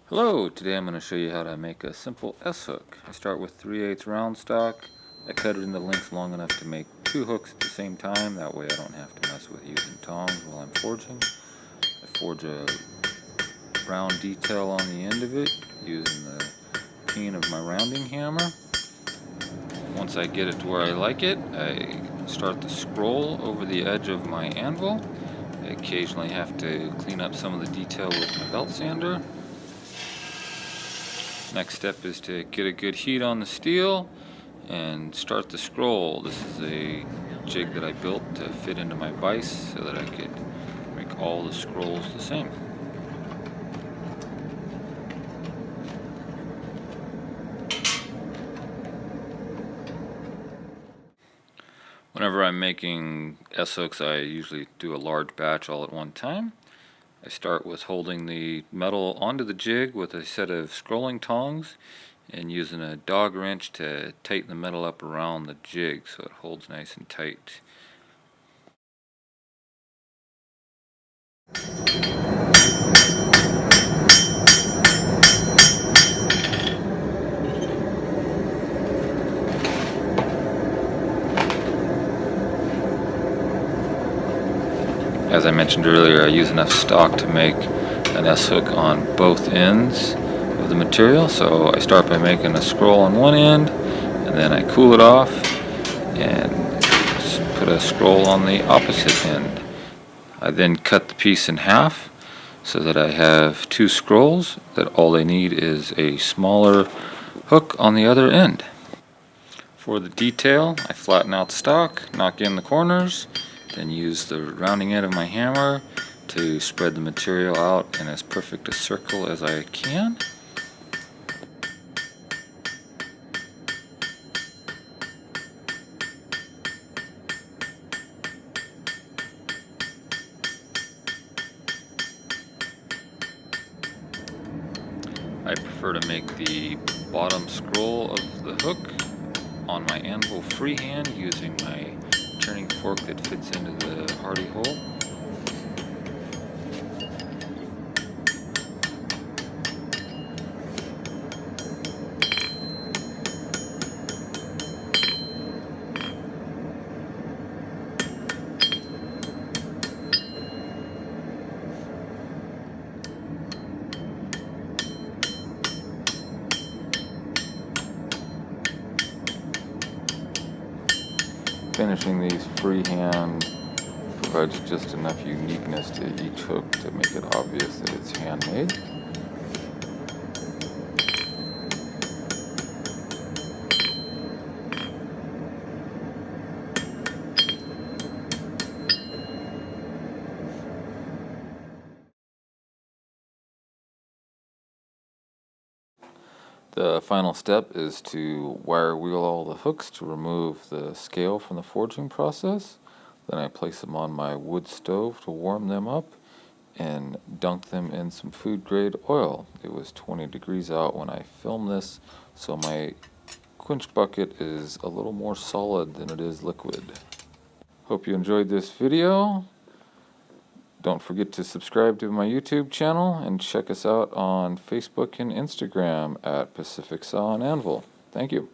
Hello, today I'm going to show you how to make a simple S-hook. I start with 3/8 round stock. I cut it into lengths long enough to make 2 hooks at the same time, that way I don't have to mess with using tongs while I'm forging. I forge a round detail on the end of it using the peen of my rounding hammer. Once I get it to where I like it, I start the scroll over the edge of my anvil. I occasionally have to clean up some of the detail with my belt sander. Next step is to get a good heat on the steel and start the scroll. This is a jig that I built to fit into my vise so that I could make all the scrolls the same. Whenever I'm making S-hooks, I usually do a large batch all at one time. I start with holding the metal onto the jig with a set of scrolling tongs and using a dog wrench to tighten the metal up around the jig so it holds nice and tight. As I mentioned earlier, I use enough stock to make an S-hook on both ends of the material. So I start by making a scroll on one end, and then I cool it off and put a scroll on the opposite end. I then cut the piece in half so that I have 2 scrolls that all they need is a smaller hook on the other end. For the detail, I flatten out the stock, knock in the corners, then use the rounding end of my hammer to spread the material out in as perfect a circle as I can. I prefer to make the bottom scroll of the hook on my anvil freehand using my turning fork that fits into the hardy hole. Finishing these freehand provides just enough uniqueness to each hook to make it obvious that it's handmade. The final step is to wire wheel all the hooks to remove the scale from the forging process. Then I place them on my wood stove to warm them up and dunk them in some food grade oil. It was 20 degrees out when I filmed this, so my quench bucket is a little more solid than it is liquid. Hope you enjoyed this video. Don't forget to subscribe to my YouTube channel and check us out on Facebook and Instagram at Pacific Saw and Anvil. Thank you.